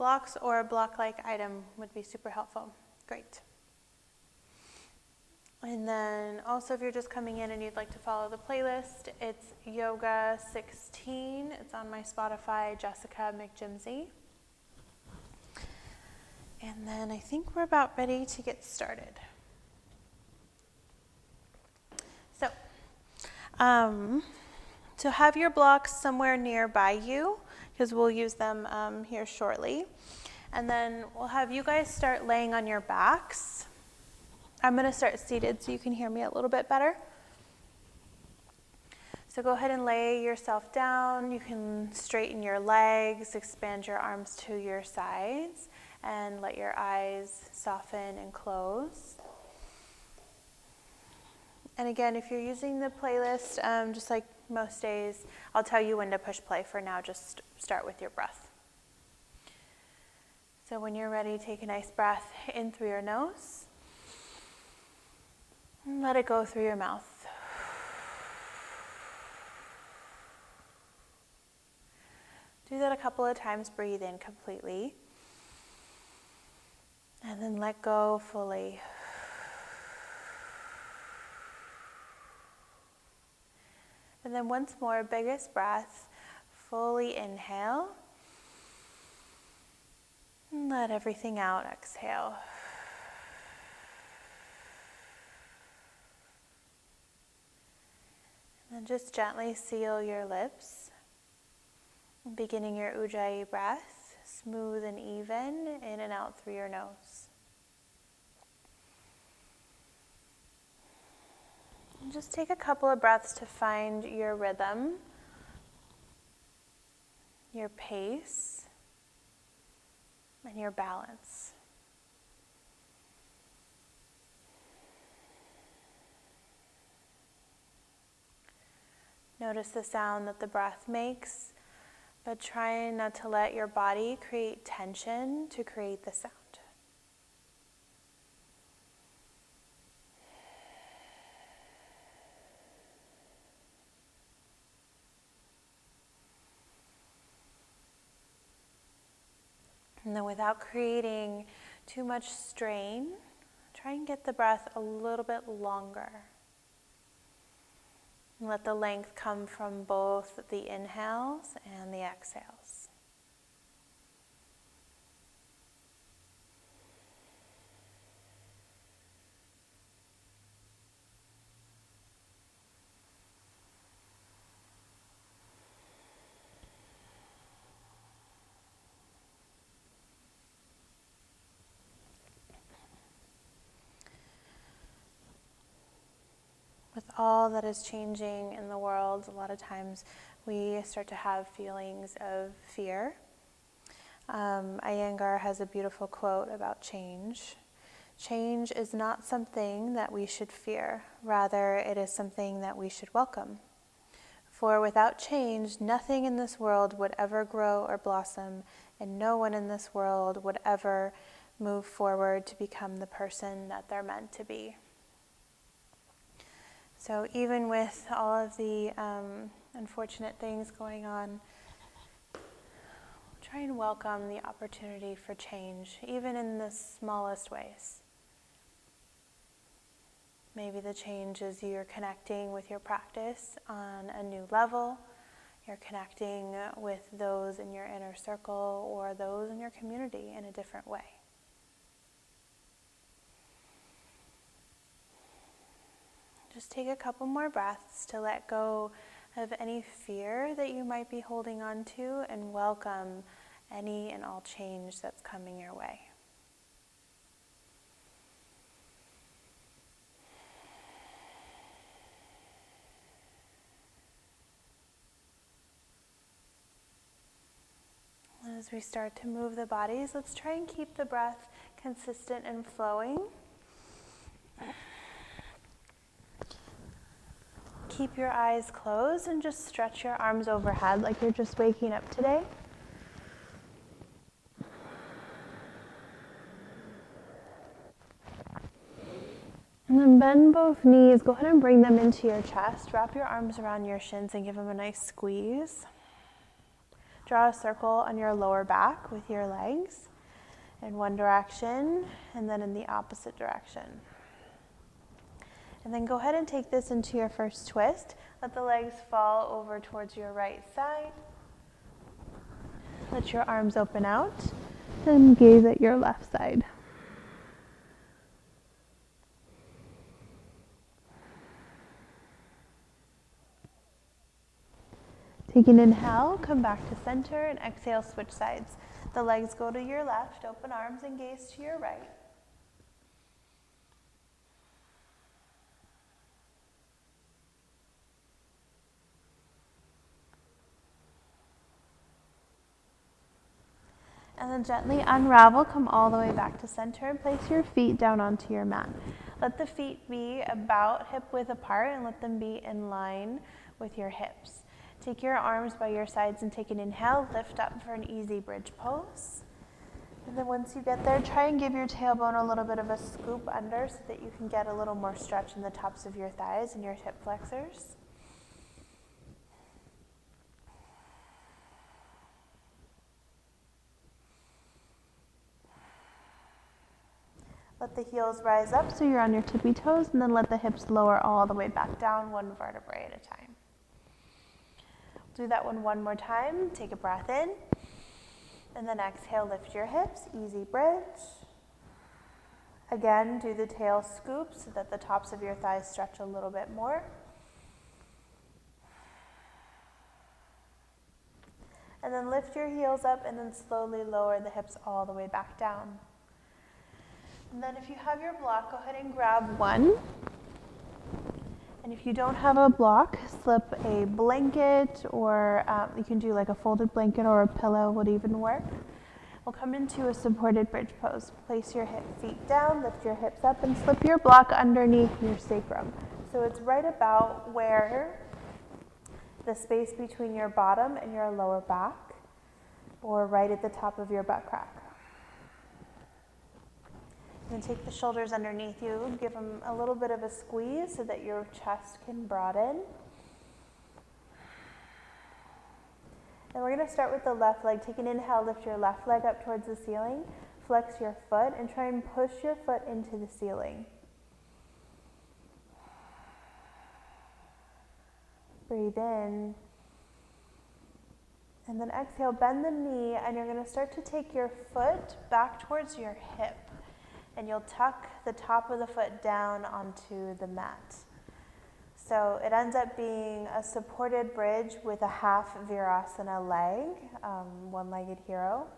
blocks or a block-like item would be super helpful. Great. And then also if you're just coming in and you'd like to follow the playlist, it's Yoga 16. It's on my Spotify, Jessica McGimsey. And then I think we're about ready to get started. So have your blocks somewhere nearby you, because we'll use them here shortly. And then we'll have you guys start laying on your backs. I'm going to start seated so you can hear me a little bit better. So go ahead and lay yourself down. You can straighten your legs, expand your arms to your sides, and let your eyes soften and close. And again, if you're using the playlist, just like most days, I'll tell you when to push play. For now, just start with your breath. So when you're ready, take a nice breath in through your nose. And let it go through your mouth. Do that a couple of times. Breathe in completely. And then let go fully. And then once more, biggest breath, fully inhale. And let everything out, exhale. And then just gently seal your lips, beginning your Ujjayi breath, smooth and even, in and out through your nose. And just take a couple of breaths to find your rhythm, your pace, and your balance. Notice the sound that the breath makes, but try not to let your body create tension to create the sound. And then without creating too much strain, try and get the breath a little bit longer. And let the length come from both the inhales and the exhales. With all that is changing in the world, a lot of times we start to have feelings of fear. Iyengar has a beautiful quote about change. Change is not something that we should fear. Rather, it is something that we should welcome. For without change, nothing in this world would ever grow or blossom, and no one in this world would ever move forward to become the person that they're meant to be. So even with all of the unfortunate things going on, try and welcome the opportunity for change, even in the smallest ways. Maybe the change is you're connecting with your practice on a new level. You're connecting with those in your inner circle or those in your community in a different way. Just take a couple more breaths to let go of any fear that you might be holding on to and welcome any and all change that's coming your way. As we start to move the bodies, let's try and keep the breath consistent and flowing. Keep your eyes closed and just stretch your arms overhead like you're just waking up today. And then bend both knees. Go ahead and bring them into your chest. Wrap your arms around your shins and give them a nice squeeze. Draw a circle on your lower back with your legs in one direction and then in the opposite direction. And then go ahead and take this into your first twist. Let the legs fall over towards your right side. Let your arms open out and gaze at your left side. Take an inhale, come back to center, and exhale, switch sides. The legs go to your left, open arms and gaze to your right. And then gently unravel, come all the way back to center, and place your feet down onto your mat. Let the feet be about hip width apart and let them be in line with your hips. Take your arms by your sides and take an inhale, lift up for an easy bridge pose. And then once you get there, try and give your tailbone a little bit of a scoop under so that you can get a little more stretch in the tops of your thighs and your hip flexors. Let the heels rise up so you're on your tippy toes, and then let the hips lower all the way back down, one vertebrae at a time. Do that one more time. Take a breath in, and then exhale, lift your hips, easy bridge. Again, do the tail scoop so that the tops of your thighs stretch a little bit more. And then lift your heels up and then slowly lower the hips all the way back down. And then if you have your block, go ahead and grab one. And if you don't have a block, slip a blanket, or you can do like a folded blanket or a pillow would even work. We'll come into a supported bridge pose. Place your feet down, lift your hips up, and slip your block underneath your sacrum. So it's right about where the space between your bottom and your lower back, or right at the top of your butt crack. And take the shoulders underneath you, give them a little bit of a squeeze so that your chest can broaden. And we're going to start with the left leg. Take an inhale, lift your left leg up towards the ceiling, flex your foot, and try and push your foot into the ceiling. Breathe in. And then exhale, bend the knee, and you're going to start to take your foot back towards your hip. And you'll tuck the top of the foot down onto the mat. So it ends up being a supported bridge with a half Virasana leg, one-legged hero.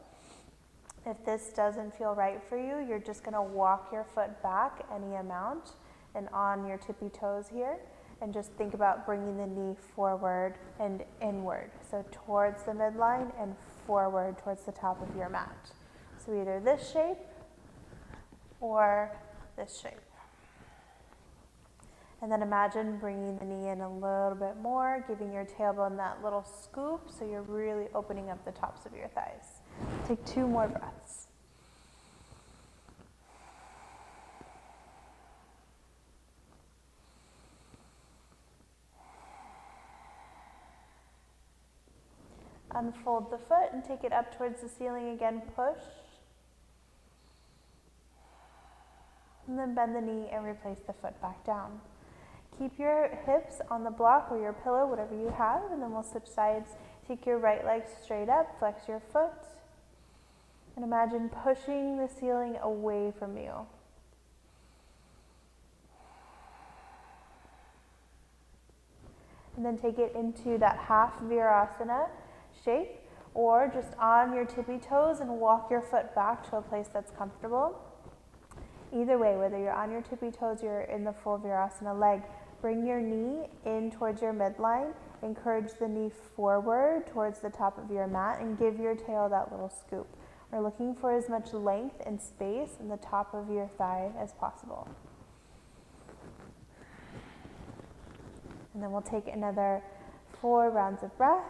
If this doesn't feel right for you, you're just going to walk your foot back any amount and on your tippy toes here. And just think about bringing the knee forward and inward. So towards the midline and forward towards the top of your mat. So either this shape or this shape. And then imagine bringing the knee in a little bit more, giving your tailbone that little scoop so you're really opening up the tops of your thighs. Take 2 more breaths. Unfold the foot and take it up towards the ceiling again, push. And then bend the knee and replace the foot back down. Keep your hips on the block or your pillow, whatever you have, and then we'll switch sides. Take your right leg straight up, flex your foot, and imagine pushing the ceiling away from you. And then take it into that half Virasana shape, or just on your tippy toes and walk your foot back to a place that's comfortable. Either way, whether you're on your tippy toes or you're in the full Virasana leg, bring your knee in towards your midline, encourage the knee forward towards the top of your mat, and give your tail that little scoop. We're looking for as much length and space in the top of your thigh as possible. And then we'll take another 4 rounds of breath.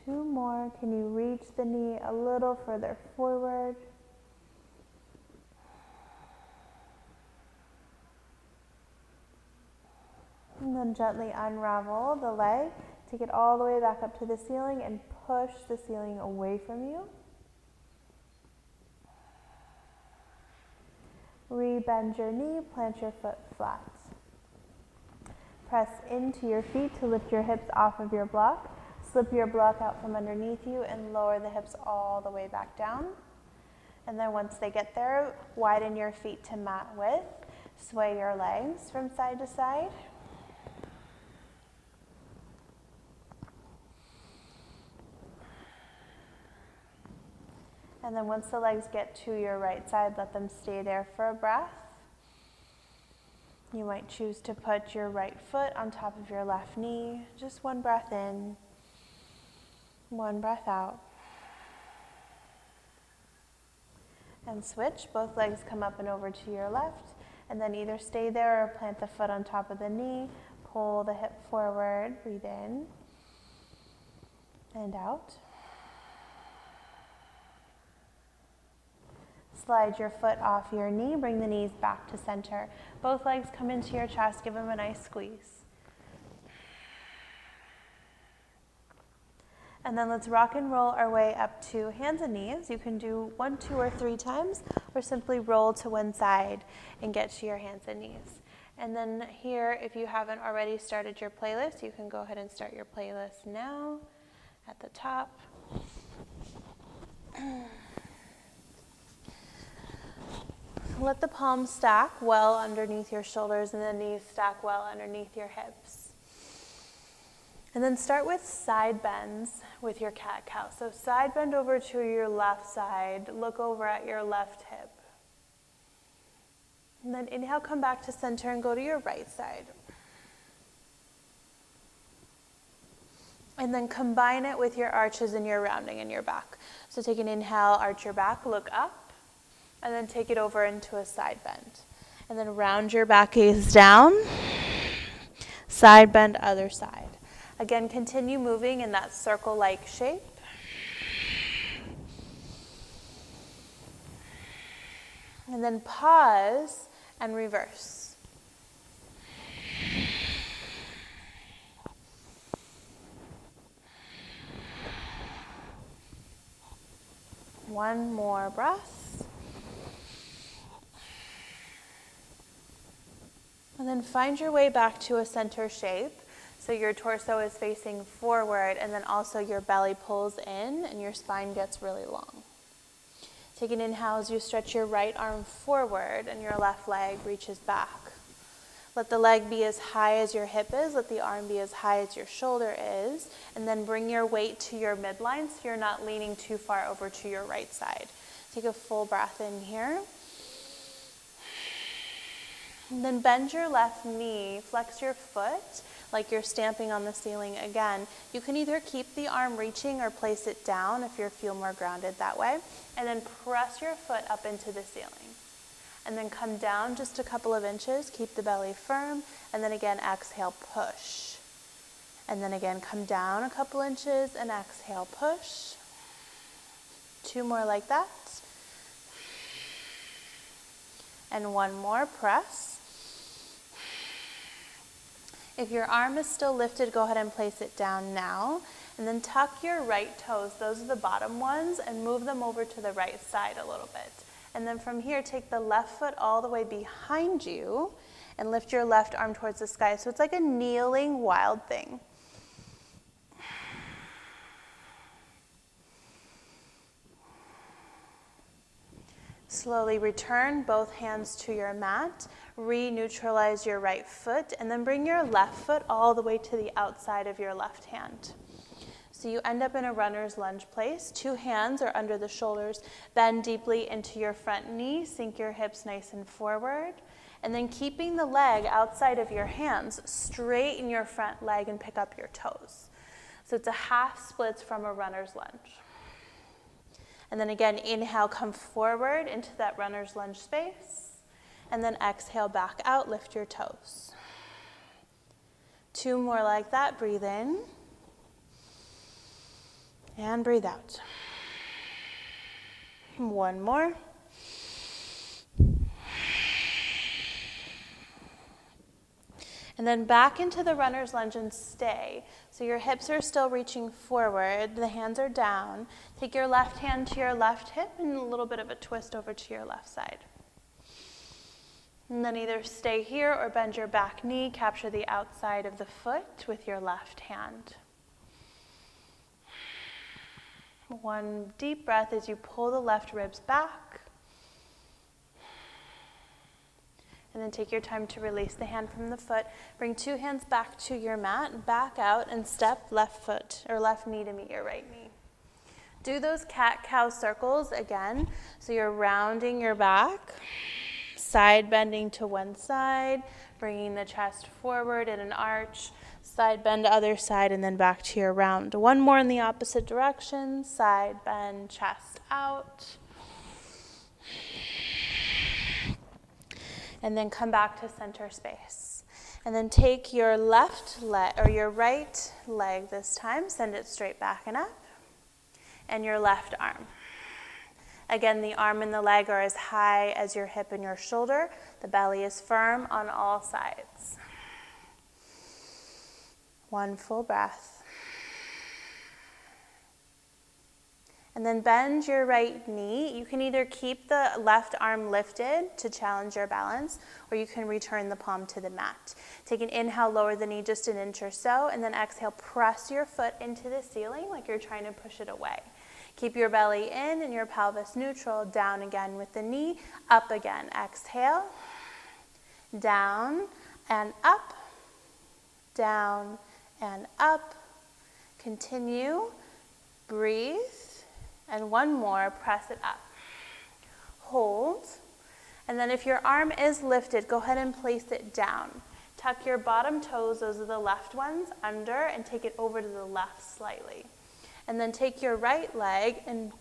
2 more. Can you reach the knee a little further forward? And then gently unravel the leg. Take it all the way back up to the ceiling and push the ceiling away from you. Re-bend your knee, plant your foot flat. Press into your feet to lift your hips off of your block. Slip your block out from underneath you and lower the hips all the way back down. And then once they get there, widen your feet to mat width. Sway your legs from side to side. And then once the legs get to your right side, let them stay there for a breath. You might choose to put your right foot on top of your left knee. Just one breath in, one breath out. And switch. Both legs come up and over to your left. And then either stay there or plant the foot on top of the knee. Pull the hip forward. Breathe in and out. Slide your foot off your knee, bring the knees back to center. Both legs come into your chest, give them a nice squeeze. And then let's rock and roll our way up to hands and knees. You can do 1, 2, or 3 times, or simply roll to one side and get to your hands and knees. And then here, if you haven't already started your playlist, you can go ahead and start your playlist now at the top. Let the palms stack well underneath your shoulders and the knees stack well underneath your hips. And then start with side bends with your cat-cow. So side bend over to your left side, look over at your left hip. And then inhale, come back to center and go to your right side. And then combine it with your arches and your rounding in your back. So take an inhale, arch your back, look up. And then take it over into a side bend. And then round your back gaze down. Side bend, other side. Again, continue moving in that circle-like shape. And then pause and reverse. One more breath. And then find your way back to a center shape. So your torso is facing forward and then also your belly pulls in and your spine gets really long. Take an inhale as you stretch your right arm forward and your left leg reaches back. Let the leg be as high as your hip is. Let the arm be as high as your shoulder is. And then bring your weight to your midline so you're not leaning too far over to your right side. Take a full breath in here. And then bend your left knee, flex your foot like you're stamping on the ceiling again. You can either keep the arm reaching or place it down if you feel more grounded that way. And then press your foot up into the ceiling. And then come down just a couple of inches, keep the belly firm, and then again exhale, push. And then again come down a couple inches and exhale, push. 2 more like that. And 1 more, press. If your arm is still lifted, go ahead and place it down now. And then tuck your right toes, those are the bottom ones, and move them over to the right side a little bit. And then from here, take the left foot all the way behind you and lift your left arm towards the sky. So it's like a kneeling wild thing. Slowly return both hands to your mat, re-neutralize your right foot, and then bring your left foot all the way to the outside of your left hand. So you end up in a runner's lunge place. 2 hands are under the shoulders. Bend deeply into your front knee, sink your hips nice and forward. And then keeping the leg outside of your hands, straighten your front leg and pick up your toes. So it's a half splits from a runner's lunge. And then again, inhale, come forward into that runner's lunge space. And then exhale back out, lift your toes. 2 more like that, breathe in. And breathe out. One more. And then back into the runner's lunge and stay. So your hips are still reaching forward, the hands are down. Take your left hand to your left hip and a little bit of a twist over to your left side. And then either stay here or bend your back knee, capture the outside of the foot with your left hand. One deep breath as you pull the left ribs back. And then take your time to release the hand from the foot. Bring two hands back to your mat, back out, and step left foot or left knee to meet your right knee. Do those cat-cow circles again. So you're rounding your back, side bending to one side, bringing the chest forward in an arch, side bend to other side, and then back to your round. One more in the opposite direction, side bend, chest out. And then come back to center space. And then take your left leg, or your right leg this time, send it straight back and up, and your left arm. Again, the arm and the leg are as high as your hip and your shoulder. The belly is firm on all sides. One full breath. And then bend your right knee. You can either keep the left arm lifted to challenge your balance, or you can return the palm to the mat. Take an inhale, lower the knee just an inch or so, and then exhale, press your foot into the ceiling like you're trying to push it away. Keep your belly in and your pelvis neutral, down again with the knee, up again. Exhale, down and up, down and up. Continue, breathe. And one more, press it up. Hold. And then if your arm is lifted, go ahead and place it down. Tuck your bottom toes, those are the left ones, under, and take it over to the left slightly. And then take your right leg and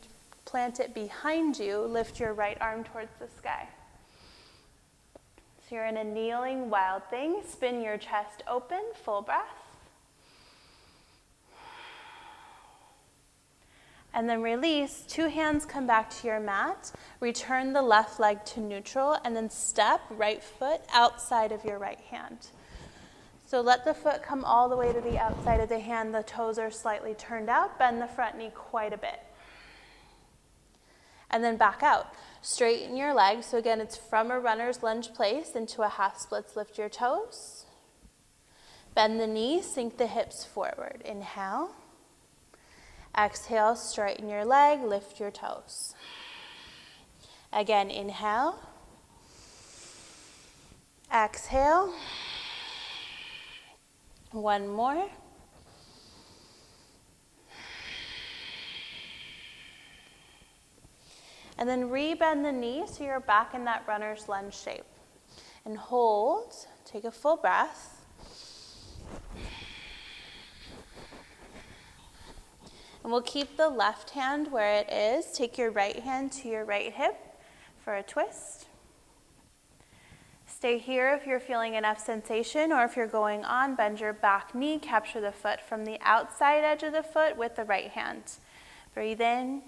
plant it behind you. Lift your right arm towards the sky. So you're in a kneeling wild thing. Spin your chest open, full breath. And then release, two hands come back to your mat, return the left leg to neutral, and then step right foot outside of your right hand. So let the foot come all the way to the outside of the hand, the toes are slightly turned out, bend the front knee quite a bit. And then back out, straighten your legs, so again it's from a runner's lunge place into a half splits, lift your toes. Bend the knee, sink the hips forward, inhale. Exhale, straighten your leg, lift your toes. Again, inhale. Exhale. One more. And then rebend the knee so you're back in that runner's lunge shape. And hold, take a full breath. And we'll keep the left hand where it is. Take your right hand to your right hip for a twist. Stay here if you're feeling enough sensation, or if you're going on, bend your back knee, capture the foot from the outside edge of the foot with the right hand. Breathe in,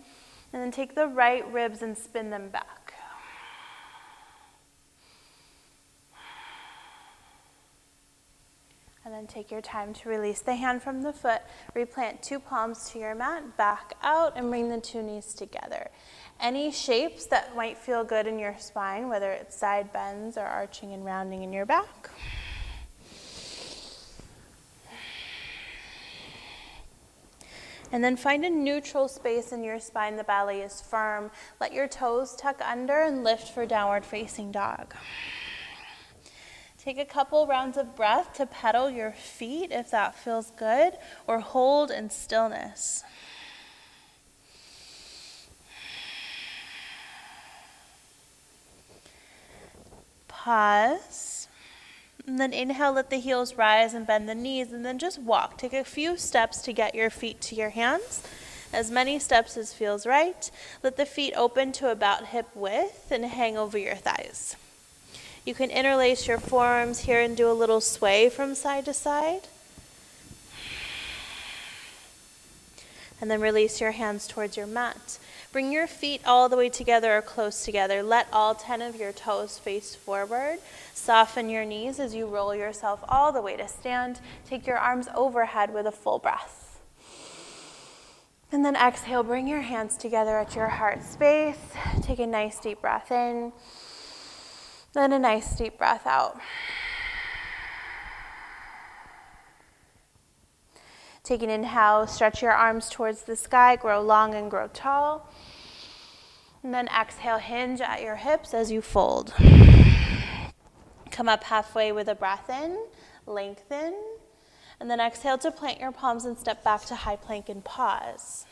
and then take the right ribs and spin them back. And then take your time to release the hand from the foot. Replant two palms to your mat, back out, and bring the two knees together. Any shapes that might feel good in your spine, whether it's side bends or arching and rounding in your back. And then find a neutral space in your spine. The belly is firm. Let your toes tuck under and lift for downward facing dog. Take a couple rounds of breath to pedal your feet if that feels good, or hold in stillness. Pause. And then inhale, let the heels rise and bend the knees, and then just walk. Take a few steps to get your feet to your hands. As many steps as feels right. Let the feet open to about hip width and hang over your thighs. You can interlace your forearms here and do a little sway from side to side. And then release your hands towards your mat. Bring your feet all the way together or close together. Let all 10 of your toes face forward. Soften your knees as you roll yourself all the way to stand. Take your arms overhead with a full breath. And then exhale, bring your hands together at your heart space. Take a nice deep breath in. Then a nice deep breath out. Take an inhale, stretch your arms towards the sky, grow long and grow tall. And then exhale, hinge at your hips as you fold. Come up halfway with a breath in, lengthen. And then exhale to plant your palms and step back to high plank and pause.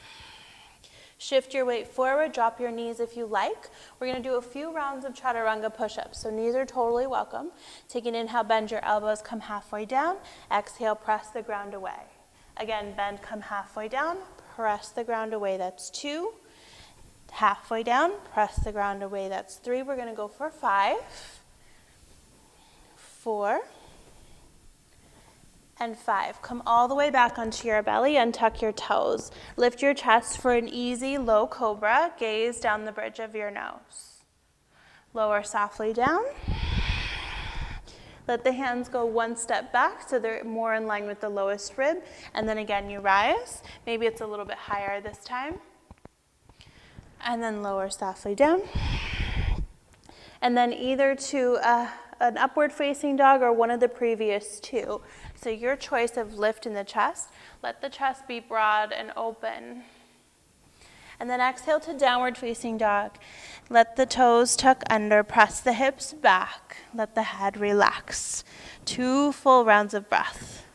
Shift your weight forward, drop your knees if you like. We're gonna do a few rounds of Chaturanga Push-Ups, so knees are totally welcome. Take an inhale, bend your elbows, come halfway down. Exhale, press the ground away. Again, bend, come halfway down, press the ground away, that's 2. Halfway down, press the ground away, that's 3. We're gonna go for 5, 4, and 5. Come all the way back onto your belly, untuck your toes. Lift your chest for an easy low cobra, gaze down the bridge of your nose. Lower softly down. Let the hands go one step back so they're more in line with the lowest rib. And then again, you rise. Maybe it's a little bit higher this time. And then lower softly down. And then either to an upward facing dog or one of the previous 2. So your choice of lift in the chest. Let the chest be broad and open. And then exhale to downward facing dog. Let the toes tuck under, press the hips back. Let the head relax. 2 full rounds of breath.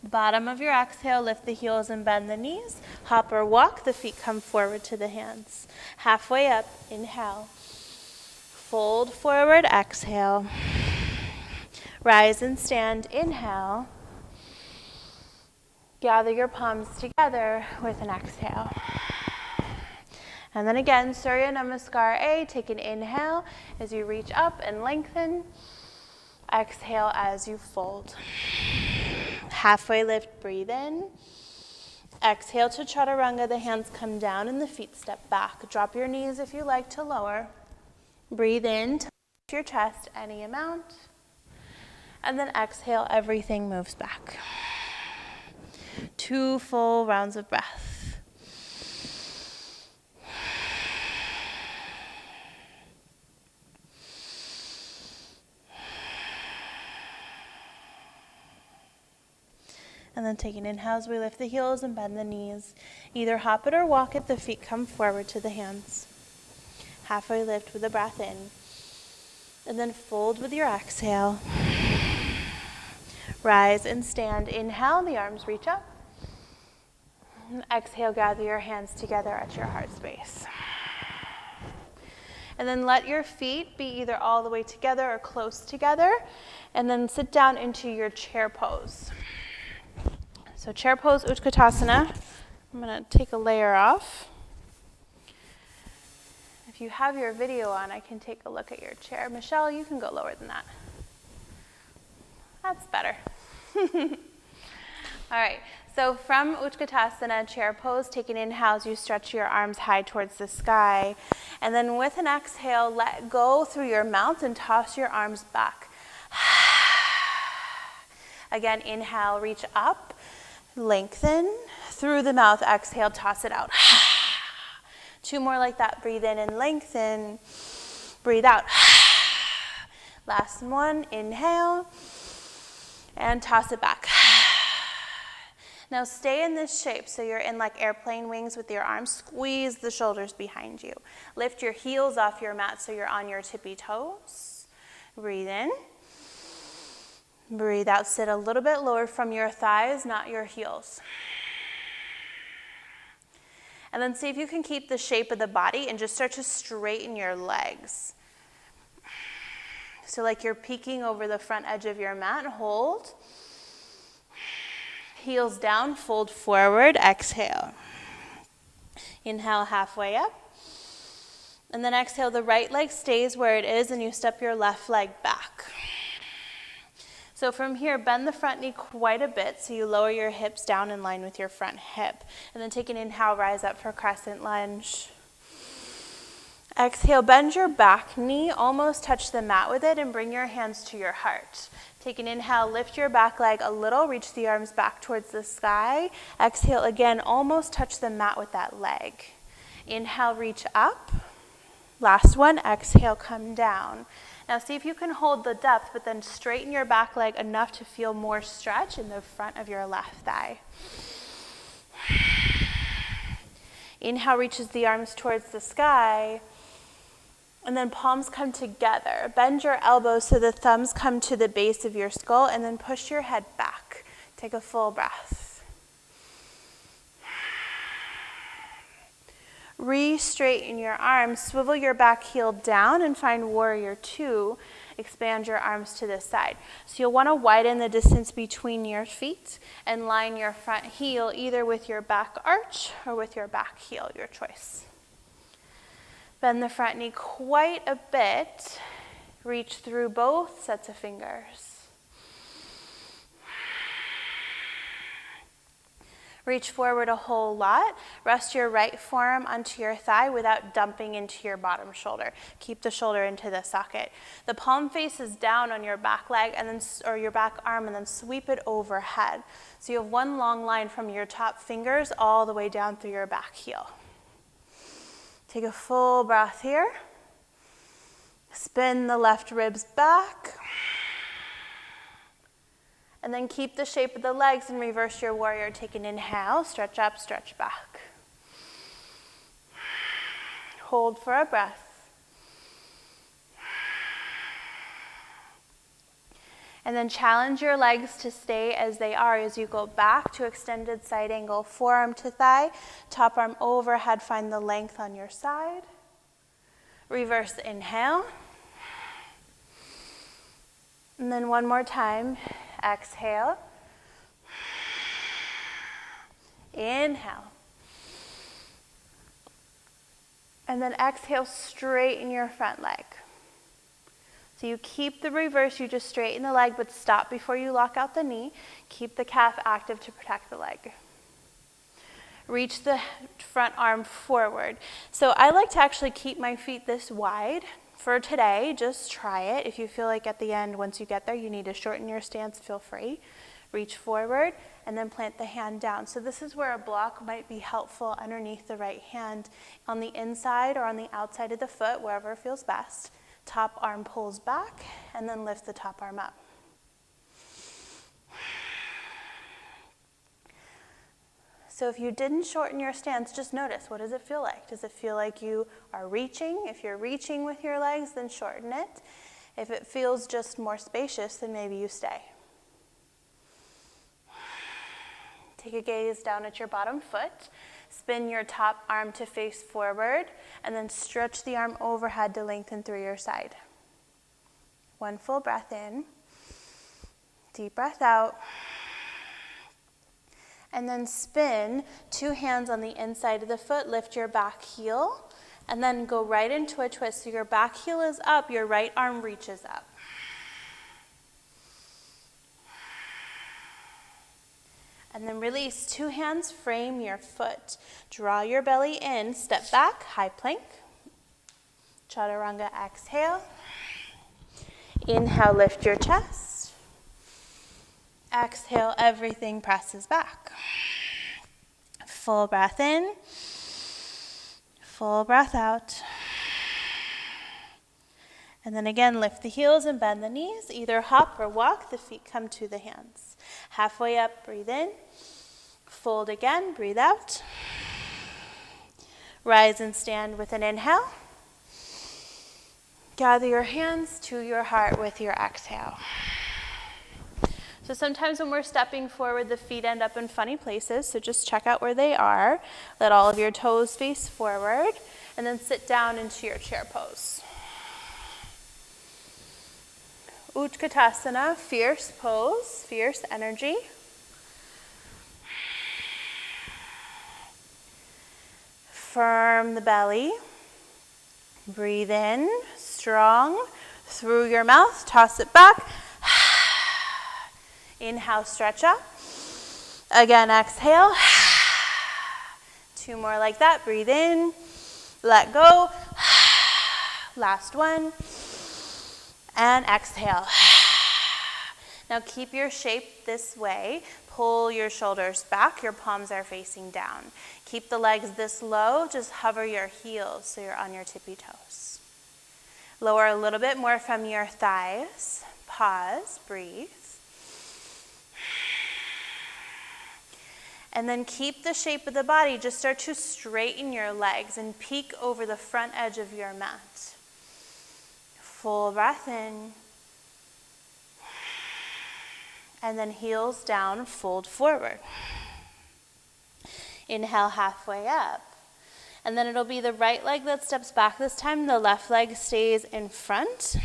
Bottom of your exhale, lift the heels and bend the knees. Hop or walk, the feet come forward to the hands. Halfway up, inhale. Fold forward, exhale. Rise and stand, inhale. Gather your palms together with an exhale. And then again, Surya Namaskar A, take an inhale as you reach up and lengthen. Exhale as you fold. Halfway lift, breathe in. Exhale to Chaturanga, the hands come down and the feet step back. Drop your knees if you like to lower. Breathe in to lift your chest any amount. And then exhale, everything moves back. 2 full rounds of breath. And then take an inhale as we lift the heels and bend the knees. Either hop it or walk it, the feet come forward to the hands. Halfway lift with a breath in. And then fold with your exhale. Rise and stand. Inhale, the arms reach up. And exhale, gather your hands together at your heart space. And then let your feet be either all the way together or close together. And then sit down into your chair pose. So chair pose, Utkatasana. I'm going to take a layer off. If you have your video on, I can take a look at your chair. Michelle, you can go lower than that. That's better. All right, so from Utkatasana, chair pose, take an inhale as you stretch your arms high towards the sky. And then with an exhale, let go through your mouth and toss your arms back. Again, inhale, reach up, lengthen. Through the mouth, exhale, toss it out. 2 more like that. Breathe in and lengthen. Breathe out. Last one, inhale. And toss it back. Now stay in this shape so you're in like airplane wings with your arms. Squeeze the shoulders behind you. Lift your heels off your mat so you're on your tippy toes. Breathe in. Breathe out. Sit a little bit lower from your thighs, not your heels. And then see if you can keep the shape of the body and just start to straighten your legs. So like you're peeking over the front edge of your mat. Hold. Heels down, fold forward, exhale. Inhale halfway up. And then exhale, the right leg stays where it is and you step your left leg back. So from here, bend the front knee quite a bit so you lower your hips down in line with your front hip. And then take an inhale, rise up for Crescent Lunge. Exhale, bend your back knee, almost touch the mat with it, and bring your hands to your heart. Take an inhale, lift your back leg a little, reach the arms back towards the sky. Exhale again, almost touch the mat with that leg. Inhale, reach up. Last one, exhale, come down. Now see if you can hold the depth, but then straighten your back leg enough to feel more stretch in the front of your left thigh. Inhale, reaches the arms towards the sky. And then palms come together. Bend your elbows so the thumbs come to the base of your skull, and then push your head back. Take a full breath. Re-straighten your arms. Swivel your back heel down and find Warrior Two. Expand your arms to the side. So you'll want to widen the distance between your feet and line your front heel either with your back arch or with your back heel, your choice. Bend the front knee quite a bit. Reach through both sets of fingers. Reach forward a whole lot. Rest your right forearm onto your thigh without dumping into your bottom shoulder. Keep the shoulder into the socket. The palm faces down on your back leg and then, or your back arm, and then sweep it overhead. So you have one long line from your top fingers all the way down through your back heel. Take a full breath here. Spin the left ribs back. And then keep the shape of the legs and reverse your warrior. Take an inhale, stretch up, stretch back. Hold for a breath. And then challenge your legs to stay as they are as you go back to extended side angle, forearm to thigh, top arm overhead, find the length on your side. Reverse inhale. And then one more time, exhale. Inhale. And then exhale, straighten your front leg. So you keep the reverse, you just straighten the leg, but stop before you lock out the knee. Keep the calf active to protect the leg. Reach the front arm forward. So I like to actually keep my feet this wide. For today, just try it. If you feel like at the end, once you get there, you need to shorten your stance, feel free. Reach forward and then plant the hand down. So this is where a block might be helpful underneath the right hand on the inside or on the outside of the foot, wherever feels best. Top arm pulls back, and then lift the top arm up. So if you didn't shorten your stance, just notice, what does it feel like? Does it feel like you are reaching? If you're reaching with your legs, then shorten it. If it feels just more spacious, then maybe you stay. Take a gaze down at your bottom foot. Spin your top arm to face forward, and then stretch the arm overhead to lengthen through your side. One full breath in. Deep breath out. And then spin, two hands on the inside of the foot, lift your back heel, and then go right into a twist. So your back heel is up, your right arm reaches up. And then release, two hands frame your foot. Draw your belly in, step back, high plank. Chaturanga, exhale. Inhale, lift your chest. Exhale, everything presses back. Full breath in. Full breath out. And then again, lift the heels and bend the knees. Either hop or walk, the feet come to the hands. Halfway up, breathe in. Fold again, breathe out. Rise and stand with an inhale. Gather your hands to your heart with your exhale. So sometimes when we're stepping forward, the feet end up in funny places, so just check out where they are. Let all of your toes face forward, and then sit down into your chair pose. Utkatasana, fierce pose, fierce energy. Firm the belly. Breathe in, strong, through your mouth, toss it back. Inhale, stretch up. Again, exhale. 2 more like that. Breathe in, let go. Last one. And exhale. Now keep your shape this way. Pull your shoulders back. Your palms are facing down. Keep the legs this low. Just hover your heels so you're on your tippy toes. Lower a little bit more from your thighs. Pause, breathe. And then keep the shape of the body. Just start to straighten your legs and peek over the front edge of your mat. Full breath in. And then heels down, fold forward. Inhale, halfway up. And then it'll be the right leg that steps back this time. The left leg stays in front.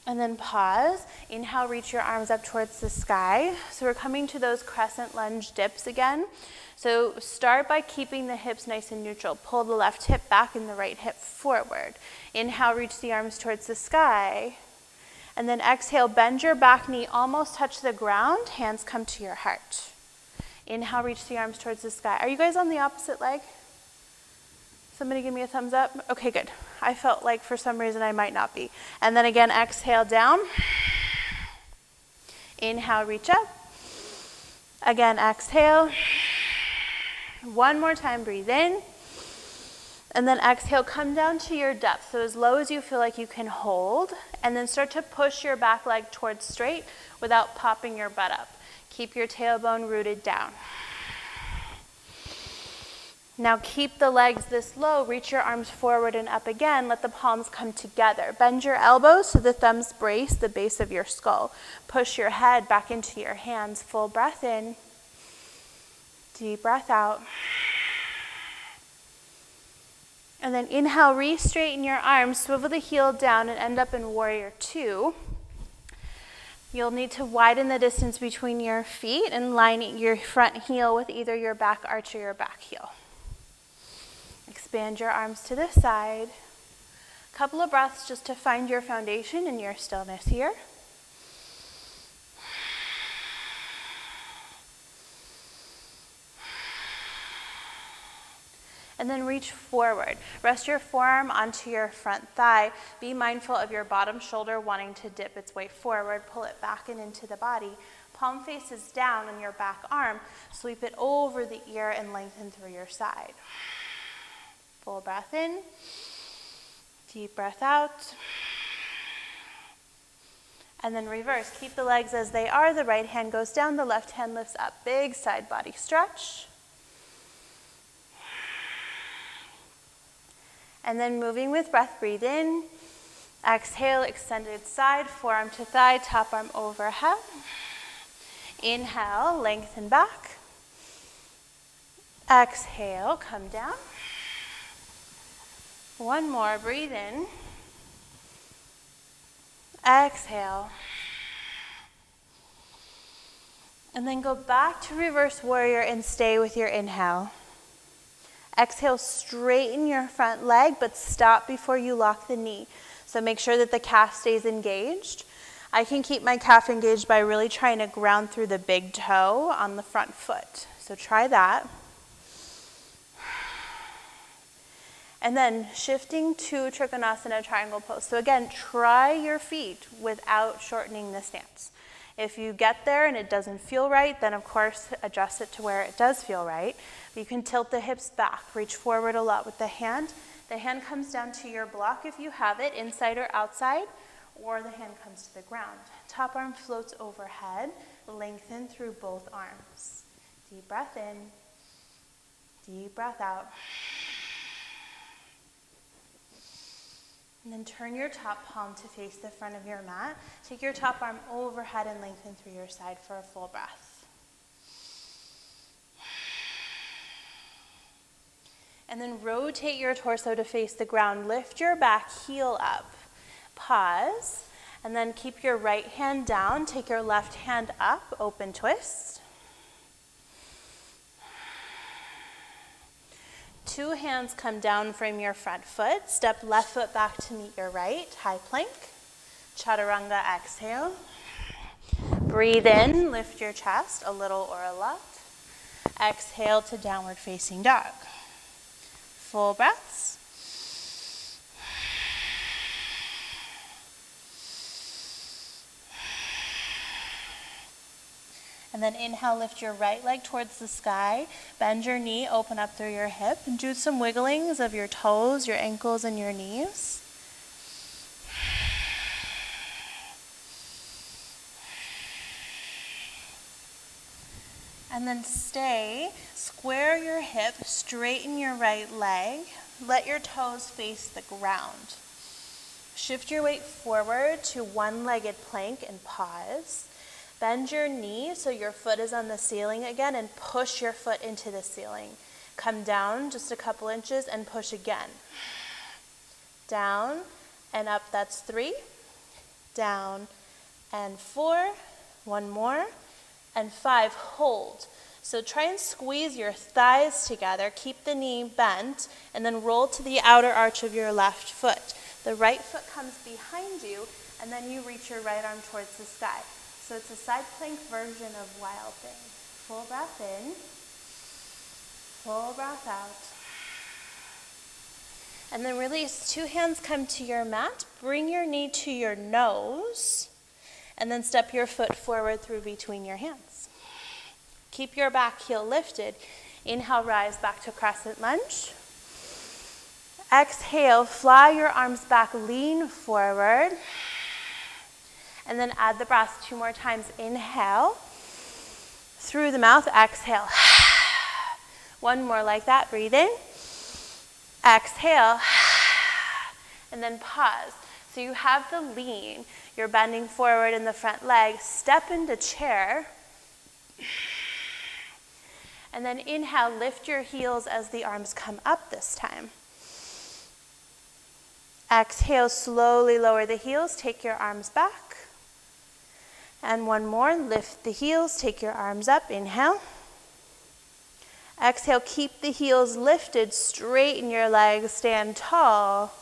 And then pause. Inhale, reach your arms up towards the sky. So we're coming to those crescent lunge dips again. So start by keeping the hips nice and neutral. Pull the left hip back and the right hip forward. Inhale, reach the arms towards the sky. And then exhale, bend your back knee, almost touch the ground. Hands come to your heart. Inhale, reach the arms towards the sky. Are you guys on the opposite leg? Somebody give me a thumbs up. Okay, good. I felt like for some reason I might not be. And then again, exhale down. Inhale, reach up. Again, exhale. One more time, breathe in. And then exhale, come down to your depth. So as low as you feel like you can hold. And then start to push your back leg towards straight without popping your butt up. Keep your tailbone rooted down. Now keep the legs this low. Reach your arms forward and up again. Let the palms come together. Bend your elbows so the thumbs brace the base of your skull. Push your head back into your hands. Full breath in. Deep breath out. And then inhale, re-straighten your arms, swivel the heel down and end up in warrior 2. You'll need to widen the distance between your feet and line your front heel with either your back arch or your back heel. Expand your arms to the side. A couple of breaths just to find your foundation and your stillness here. And then reach forward. Rest your forearm onto your front thigh. Be mindful of your bottom shoulder wanting to dip its way forward. Pull it back and into the body. Palm faces down on your back arm. Sweep it over the ear and lengthen through your side. Full breath in. Deep breath out. And then reverse. Keep the legs as they are. The right hand goes down. The left hand lifts up. Big side body stretch. And then moving with breath, breathe in. Exhale, extended side, forearm to thigh, top arm overhead. Inhale, lengthen back. Exhale, come down. One more, breathe in. Exhale. And then go back to reverse warrior and stay with your inhale. Exhale, straighten your front leg, but stop before you lock the knee. So make sure that the calf stays engaged. I can keep my calf engaged by really trying to ground through the big toe on the front foot. So try that. And then shifting to Trikhanasana, triangle pose. So again, try your feet without shortening the stance. If you get there and it doesn't feel right, then of course adjust it to where it does feel right. But you can tilt the hips back, reach forward a lot with the hand. The hand comes down to your block if you have it, inside or outside, or the hand comes to the ground. Top arm floats overhead, lengthen through both arms. Deep breath in, deep breath out. And then turn your top palm to face the front of your mat. Take your top arm overhead and lengthen through your side for a full breath. And then rotate your torso to face the ground. Lift your back heel up. Pause. And then keep your right hand down. Take your left hand up. Open twist. 2 hands come down from your front foot. Step left foot back to meet your right. High plank. Chaturanga, exhale. Breathe in, lift your chest a little or a lot. Exhale to downward facing dog. Full breaths. And then inhale, lift your right leg towards the sky. Bend your knee, open up through your hip, and do some wigglings of your toes, your ankles, and your knees. And then stay, square your hip, straighten your right leg, let your toes face the ground. Shift your weight forward to one-legged plank and pause. Bend your knee so your foot is on the ceiling again and push your foot into the ceiling. Come down just a couple inches and push again. Down and up, that's 3. Down and 4, 1 more, and 5, hold. So try and squeeze your thighs together, keep the knee bent, and then roll to the outer arch of your left foot. The right foot comes behind you, and then you reach your right arm towards the sky. So it's a side plank version of wild thing. Full breath in, full breath out. And then release. 2 hands come to your mat. Bring your knee to your nose, and then step your foot forward through between your hands. Keep your back heel lifted. Inhale, rise back to Crescent Lunge. Exhale, fly your arms back, lean forward. And then add the breath 2 more times. Inhale, through the mouth, exhale. 1 more like that, breathe in. Exhale, and then pause. So you have the lean, you're bending forward in the front leg, step into chair. And then inhale, lift your heels as the arms come up this time. Exhale, slowly lower the heels, take your arms back. And 1 more, lift the heels, take your arms up, inhale. Exhale, keep the heels lifted, straighten your legs, stand tall.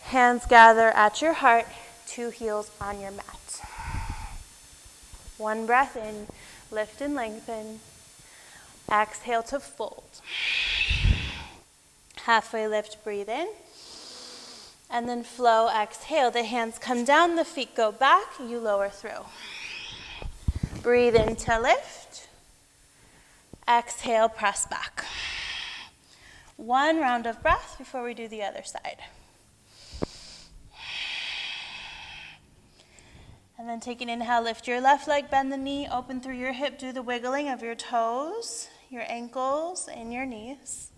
Hands gather at your heart, 2 heels on your mat. 1 breath in, lift and lengthen. Exhale to fold. Halfway lift, breathe in. And then flow, exhale. The hands come down, the feet go back, you lower through. Breathe in to lift. Exhale, press back. 1 round of breath before we do the other side. And then take an inhale, lift your left leg, bend the knee, open through your hip, do the wiggling of your toes, your ankles, and your knees.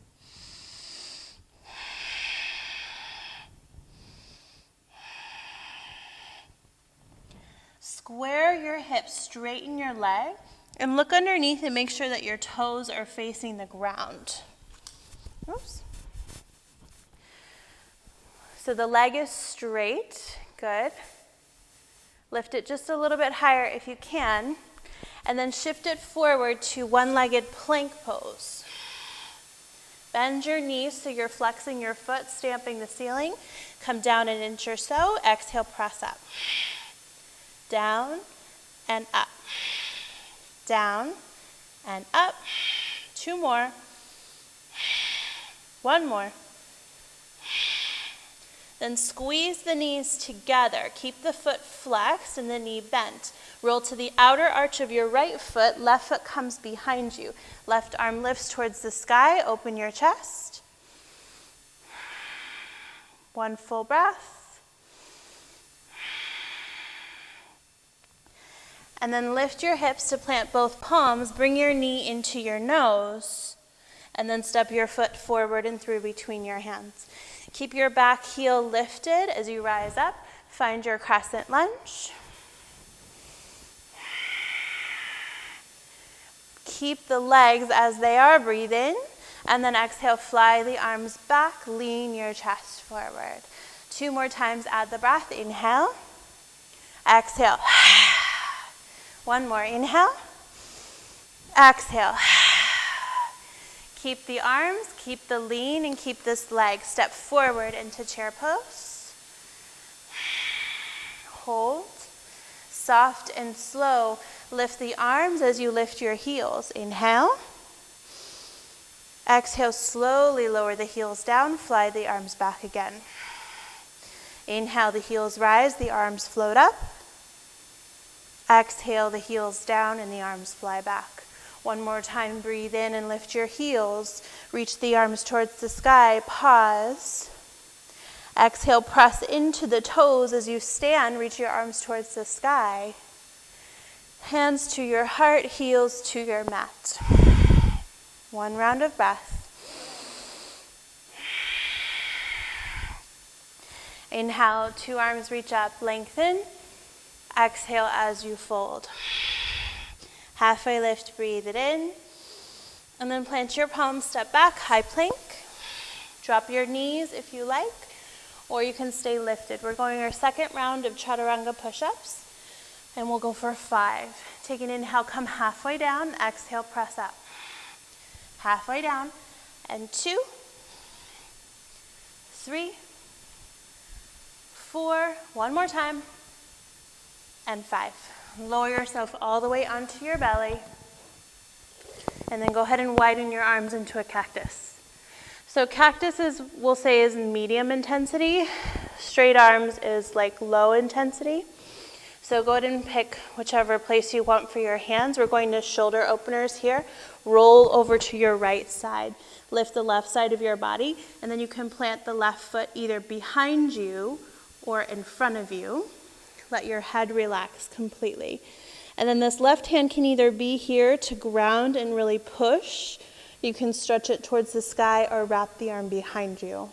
Square your hips, straighten your leg, and look underneath and make sure that your toes are facing the ground. Oops. So the leg is straight, good. Lift it just a little bit higher if you can, and then shift it forward to one-legged plank pose. Bend your knees so you're flexing your foot, stamping the ceiling. Come down 1 inch or so, exhale, press up. Down and up. Down and up. 2 more. 1 more. Then squeeze the knees together. Keep the foot flexed and the knee bent. Roll to the outer arch of your right foot. Left foot comes behind you. Left arm lifts towards the sky. Open your chest. 1 full breath. And then lift your hips to plant both palms. Bring your knee into your nose. And then step your foot forward and through between your hands. Keep your back heel lifted as you rise up. Find your Crescent Lunge. Keep the legs as they are, breathe in. And then exhale, fly the arms back, lean your chest forward. 2 more times, add the breath, inhale. Exhale. 1 more, inhale. Exhale. Keep the arms, keep the lean, and keep this leg. Step forward into chair pose. Hold. Soft and slow. Lift the arms as you lift your heels. Inhale. Exhale, slowly lower the heels down, fly the arms back again. Inhale, the heels rise, the arms float up. Exhale, the heels down and the arms fly back. One more time, breathe in and lift your heels. Reach the arms towards the sky, pause. Exhale, press into the toes as you stand, reach your arms towards the sky. Hands to your heart, heels to your mat. One round of breath. Inhale, two arms reach up, lengthen. Exhale as you fold. Halfway lift, breathe it in. And then plant your palms, step back, high plank. Drop your knees if you like, or you can stay lifted. We're going our second round of Chaturanga Push-Ups, and we'll go for 5. Take an inhale, come halfway down, exhale, press up. Halfway down, and 2, 3, 4, one more time, and 5. Lower yourself all the way onto your belly, and then go ahead and widen your arms into a cactus. So cactus is, we'll say, is medium intensity. Straight arms is like low intensity. So go ahead and pick whichever place you want for your hands. We're going to shoulder openers here. Roll over to your right side. Lift the left side of your body, and then you can plant the left foot either behind you or in front of you. Let your head relax completely. And then this left hand can either be here to ground and really push. You can stretch it towards the sky or wrap the arm behind you.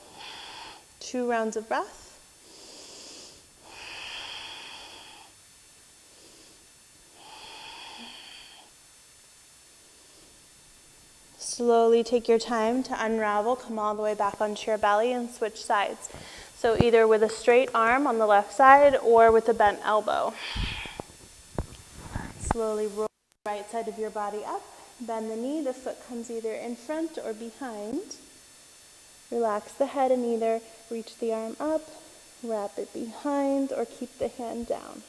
2 rounds of breath. Slowly take your time to unravel, come all the way back onto your belly and switch sides. So either with a straight arm on the left side or with a bent elbow. Slowly roll the right side of your body up, bend the knee, the foot comes either in front or behind. Relax the head and either reach the arm up, wrap it behind, or keep the hand down.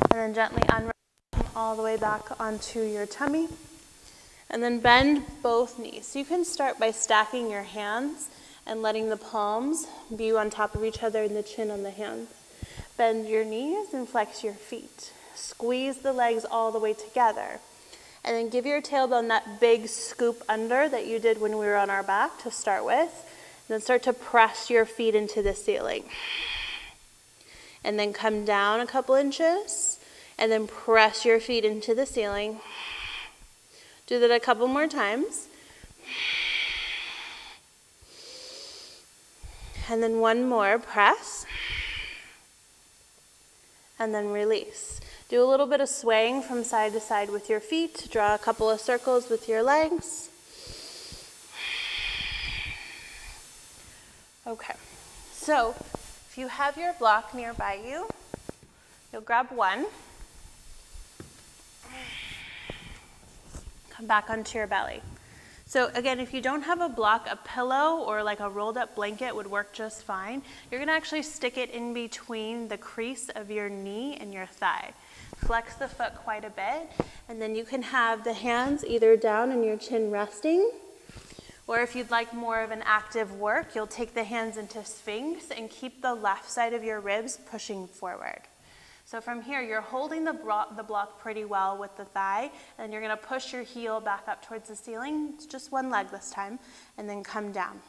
And then gently unravel all the way back onto your tummy. And then bend both knees. So you can start by stacking your hands and letting the palms be on top of each other and the chin on the hands. Bend your knees and flex your feet. Squeeze the legs all the way together. And then give your tailbone that big scoop under that you did when we were on our back to start with. And then start to press your feet into the ceiling. And then come down a couple inches. And then press your feet into the ceiling. Do that a couple more times. And then one more, press. And then release. Do a little bit of swaying from side to side with your feet. Draw a couple of circles with your legs. Okay, so if you have your block nearby you, you'll grab one. Come back onto your belly. So again, if you don't have a block, a pillow or like a rolled up blanket would work just fine. You're gonna actually stick it in between the crease of your knee and your thigh. Flex the foot quite a bit, and then you can have the hands either down and your chin resting, or if you'd like more of an active work, you'll take the hands into Sphinx and keep the left side of your ribs pushing forward. So from here, you're holding the block pretty well with the thigh, and you're gonna push your heel back up towards the ceiling. It's just one leg this time, and then come down.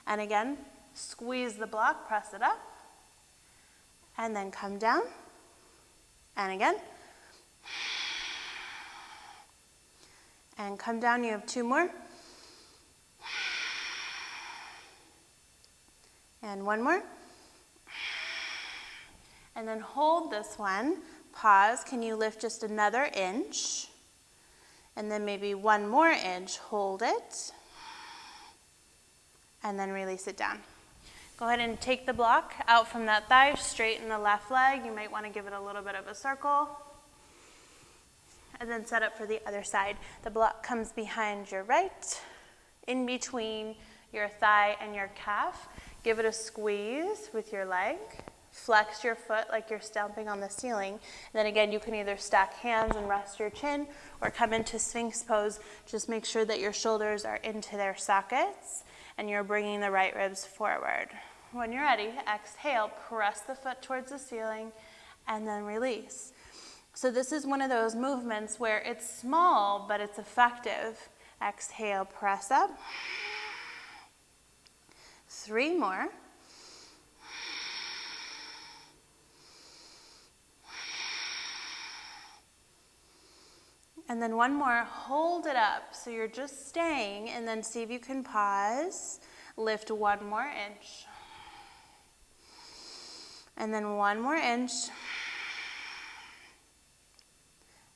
And again, squeeze the block, press it up, and then come down, and again. And come down, you have 2 more. And 1 more. And then hold this one, pause, can you lift just another inch? And then maybe 1 more inch, hold it. and then release it down. Go ahead and take the block out from that thigh, straighten the left leg. You might want to give it a little bit of a circle. And then set up for the other side. The block comes behind your right, in between your thigh and your calf. Give it a squeeze with your leg. Flex your foot like you're stomping on the ceiling. And then again, you can either stack hands and rest your chin or come into Sphinx pose. Just make sure that your shoulders are into their sockets and you're bringing the right ribs forward. When you're ready, exhale, press the foot towards the ceiling and then release. So this is one of those movements where it's small, but it's effective. Exhale, press up. 3 more. And then 1 more, hold it up. So you're just staying, and then see if you can pause. Lift 1 more inch. And then 1 more inch.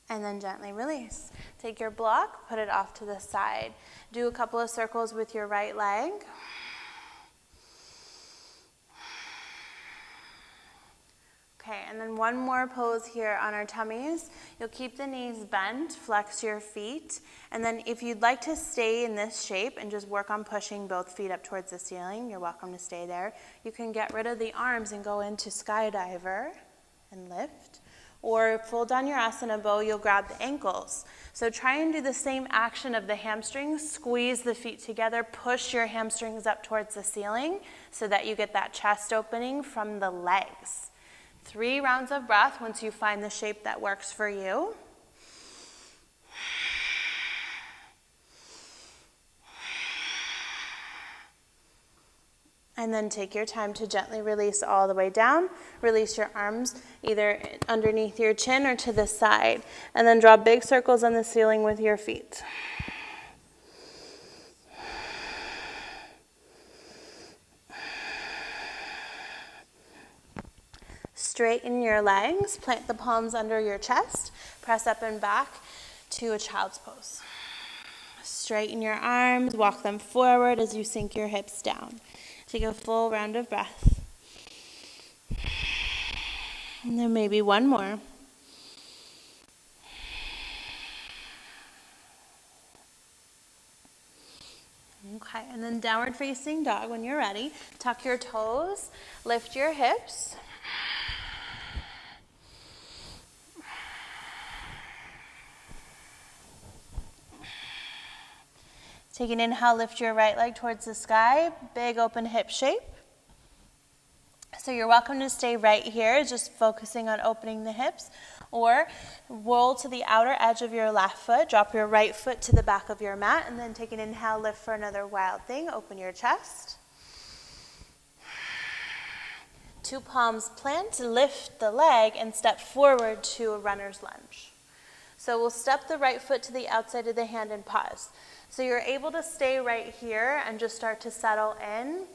And then gently release. Take your block, put it off to the side. Do a couple of circles with your right leg. Okay, and then 1 more pose here on our tummies. You'll keep the knees bent, flex your feet, and then if you'd like to stay in this shape and just work on pushing both feet up towards the ceiling, you're welcome to stay there. You can get rid of the arms and go into skydiver and lift. Or full Dhanurasana bow, you'll grab the ankles. So try and do the same action of the hamstrings. Squeeze the feet together, push your hamstrings up towards the ceiling so that you get that chest opening from the legs. 3 rounds of breath once you find the shape that works for you. And then take your time to gently release all the way down. Release your arms either underneath your chin or to the side. And then draw big circles on the ceiling with your feet. Straighten your legs, plant the palms under your chest, press up and back to a child's pose. Straighten your arms, walk them forward as you sink your hips down. Take a full round of breath. And then maybe 1 more. Okay, and then downward facing dog when you're ready. Tuck your toes, lift your hips. Take an inhale, lift your right leg towards the sky, big open hip shape. So you're welcome to stay right here, just focusing on opening the hips, or roll to the outer edge of your left foot, drop your right foot to the back of your mat, and then take an inhale, lift for another wild thing, open your chest. 2 palms plant, lift the leg, and step forward to a runner's lunge. So we'll step the right foot to the outside of the hand and pause. So you're able to stay right here and just start to settle in,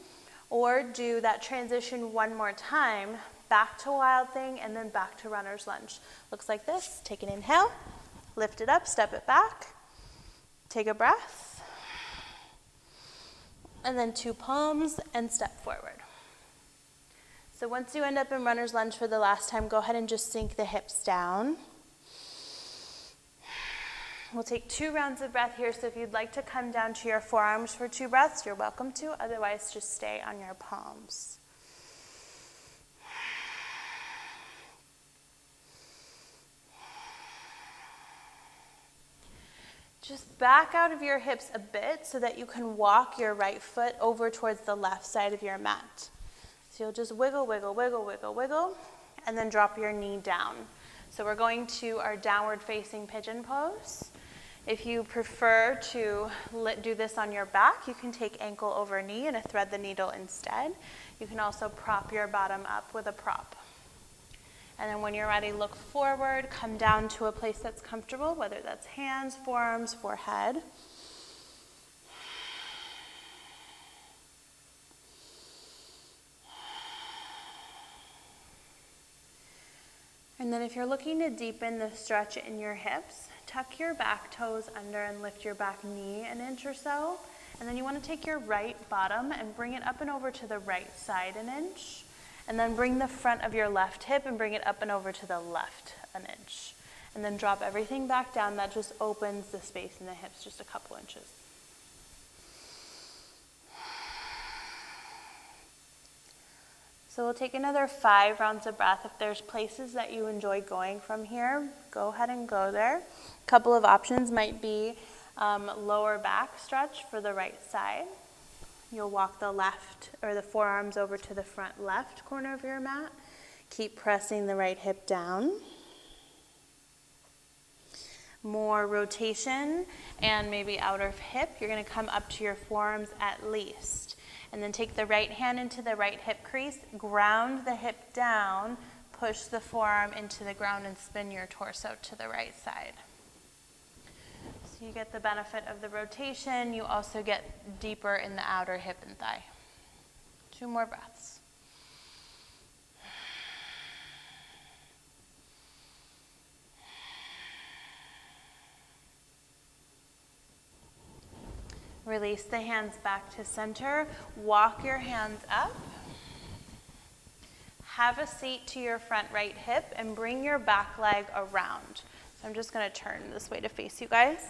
or do that transition 1 more time, back to wild thing and then back to runner's lunge. Looks like this. Take an inhale, lift it up, step it back, take a breath, and then 2 palms and step forward. So once you end up in runner's lunge for the last time, go ahead and just sink the hips down. We'll take 2 rounds of breath here, so if you'd like to come down to your forearms for 2 breaths, you're welcome to. Otherwise, just stay on your palms. Just back out of your hips a bit so that you can walk your right foot over towards the left side of your mat. So you'll just wiggle, wiggle, wiggle, wiggle, wiggle, and then drop your knee down. So we're going to our downward facing pigeon pose. If you prefer to do this on your back, you can take ankle over knee and thread the needle instead. You can also prop your bottom up with a prop. And then when you're ready, look forward, come down to a place that's comfortable, whether that's hands, forearms, forehead. And then if you're looking to deepen the stretch in your hips, tuck your back toes under and lift your back knee an inch or so. And then you want to take your right bottom and bring it up and over to the right side an inch. And then bring the front of your left hip and bring it up and over to the left an inch. And then drop everything back down. That just opens the space in the hips just a couple inches. So we'll take another 5 rounds of breath. If there's places that you enjoy going from here, go ahead and go there. A couple of options might be lower back stretch for the right side. You'll walk the left or the forearms over to the front left corner of your mat. Keep pressing the right hip down. More rotation and maybe outer hip. You're going to come up to your forearms at least. And then take the right hand into the right hip crease, ground the hip down, push the forearm into the ground and spin your torso to the right side. So you get the benefit of the rotation. You also get deeper in the outer hip and thigh. 2 more breaths. Release the hands back to center. Walk your hands up. Have a seat to your front right hip and bring your back leg around. So I'm just going to turn this way to face you guys.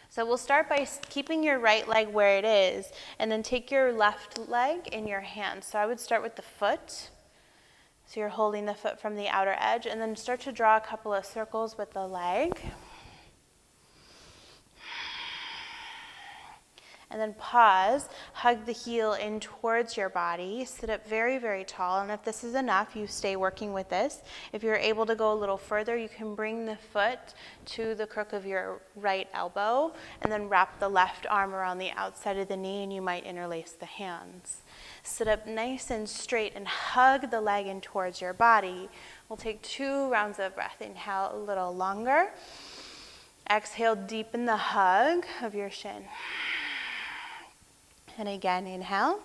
So we'll start by keeping your right leg where it is and then take your left leg in your hand. So I would start with the foot. So you're holding the foot from the outer edge and then start to draw a couple of circles with the leg. And then pause, hug the heel in towards your body, sit up very, very tall. And if this is enough, you stay working with this. If you're able to go a little further, you can bring the foot to the crook of your right elbow and then wrap the left arm around the outside of the knee and you might interlace the hands. Sit up nice and straight and hug the leg in towards your body. We'll take 2 rounds of breath. Inhale a little longer. Exhale, deepen the hug of your shin. And again, inhale.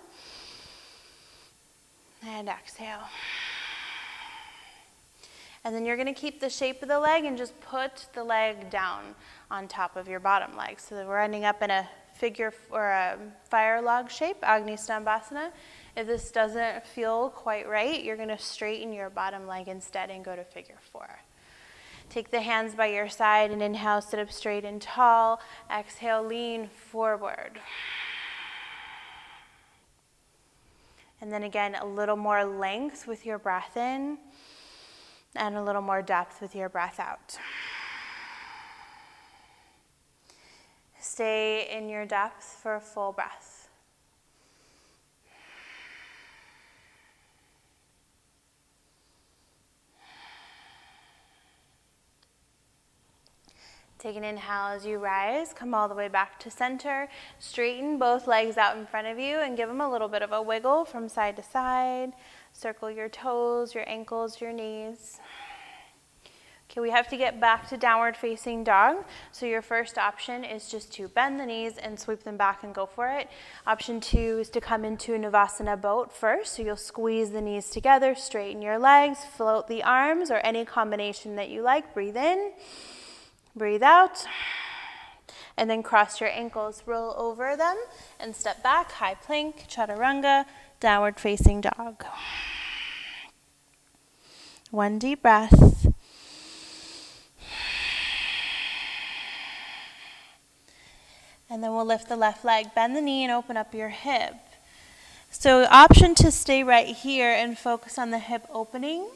And exhale. And then you're going to keep the shape of the leg and just put the leg down on top of your bottom leg. So that we're ending up in a figure or a fire log shape, Agni Stambhasana. If this doesn't feel quite right, you're going to straighten your bottom leg instead and go to figure 4. Take the hands by your side and inhale, sit up straight and tall. Exhale, lean forward. And then again, a little more length with your breath in and a little more depth with your breath out. Stay in your depth for a full breath. Take an inhale as you rise, come all the way back to center. Straighten both legs out in front of you and give them a little bit of a wiggle from side to side. Circle your toes, your ankles, your knees. Okay, we have to get back to downward facing dog. So your first option is just to bend the knees and sweep them back and go for it. Option 2 is to come into Navasana Boat first. So you'll squeeze the knees together, straighten your legs, float the arms, or any combination that you like. Breathe in. Breathe out, and then cross your ankles, roll over them, and step back, high plank, chaturanga, downward facing dog. 1 deep breath. And then we'll lift the left leg, bend the knee, and open up your hip. So option to stay right here and focus on the hip opening,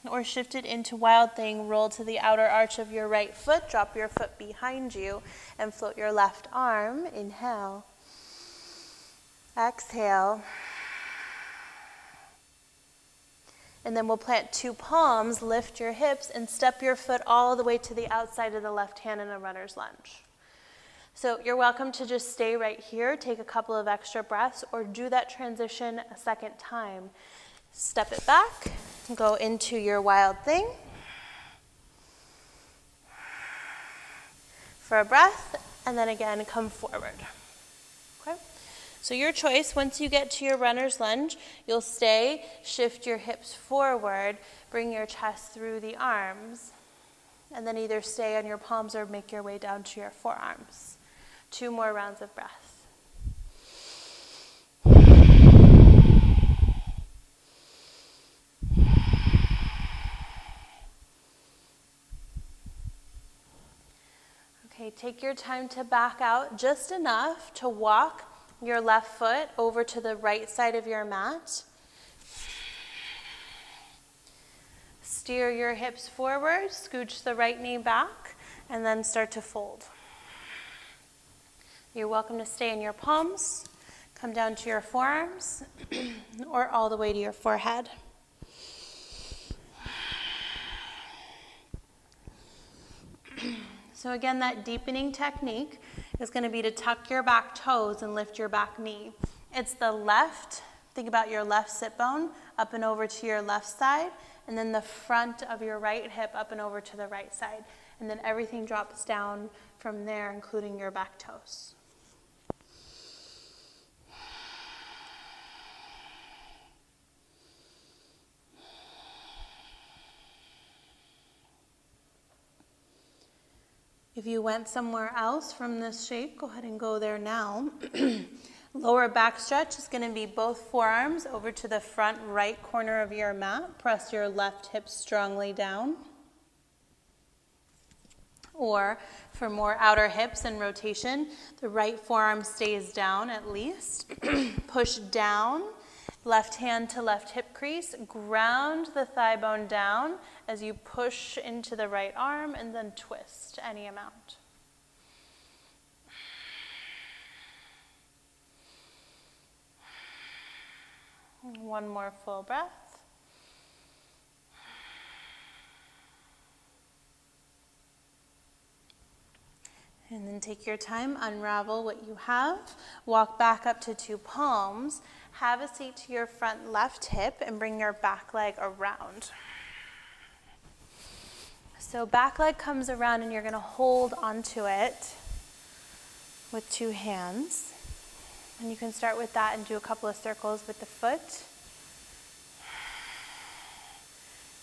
or shift it into Wild Thing, roll to the outer arch of your right foot, drop your foot behind you, and float your left arm. Inhale. Exhale. And then we'll plant 2 palms, lift your hips, and step your foot all the way to the outside of the left hand in a runner's lunge. So you're welcome to just stay right here, take a couple of extra breaths, or do that transition a second time. Step it back, go into your Wild Thing for a breath, and then again come forward. Okay? So your choice, once you get to your runner's lunge, you'll stay, shift your hips forward, bring your chest through the arms, and then either stay on your palms or make your way down to your forearms. 2 more rounds of breath. Okay, take your time to back out just enough to walk your left foot over to the right side of your mat. Steer your hips forward, scooch the right knee back, and then start to fold. You're welcome to stay in your palms, come down to your forearms, or all the way to your forehead. So again, that deepening technique is going to be to tuck your back toes and lift your back knee. It's the left, think about your left sit bone up and over to your left side, and then the front of your right hip up and over to the right side. And then everything drops down from there, including your back toes. If you went somewhere else from this shape, go ahead and go there now. Lower back stretch is going to be both forearms over to the front right corner of your mat. Press your left hip strongly down. Or for more outer hips and rotation, the right forearm stays down at least. Push down, left hand to left hip crease. Ground the thigh bone down as you push into the right arm and then twist any amount. One more full breath. And then take your time, unravel what you have, walk back up to two palms, have a seat to your front left hip and bring your back leg around. So back leg comes around and you're going to hold onto it with two hands. And you can start with that and do a couple of circles with the foot.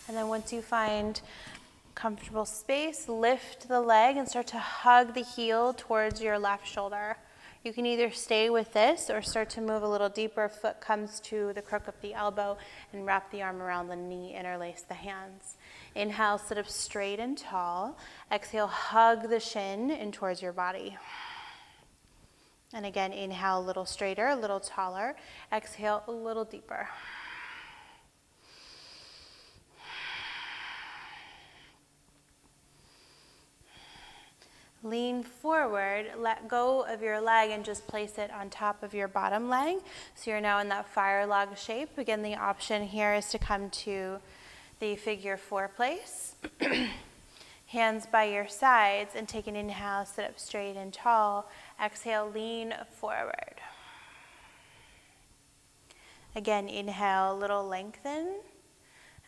And then once you find comfortable space, lift the leg and start to hug the heel towards your left shoulder. You can either stay with this or start to move a little deeper. Foot comes to the crook of the elbow and wrap the arm around the knee, interlace the hands. Inhale, sit up straight and tall. Exhale, hug the shin in towards your body. And again, inhale a little straighter, a little taller. Exhale a little deeper. Lean forward, let go of your leg and just place it on top of your bottom leg. So you're now in that fire log shape. Again, the option here is to come to the figure four place. Hands by your sides and take an inhale, sit up straight and tall. Exhale, lean forward. Again, inhale, a little lengthen,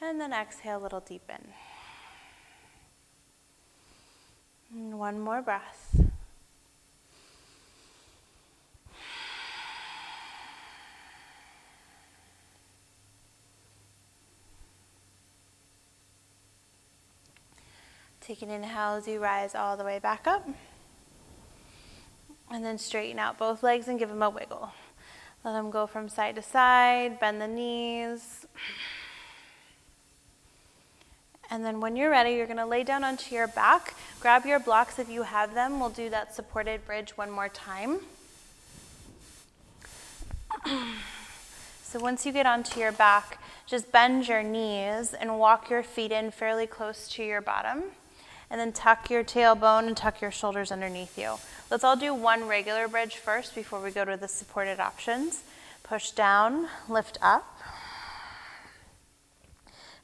and then exhale, a little deepen. And one more breath. Take an inhale as you rise all the way back up. And then straighten out both legs and give them a wiggle. Let them go from side to side, bend the knees. And then when you're ready, you're going to lay down onto your back. Grab your blocks if you have them. We'll do that supported bridge one more time. So once you get onto your back, just bend your knees and walk your feet in fairly close to your bottom. And then tuck your tailbone and tuck your shoulders underneath you. Let's all do one regular bridge first before we go to the supported options. Push down, lift up.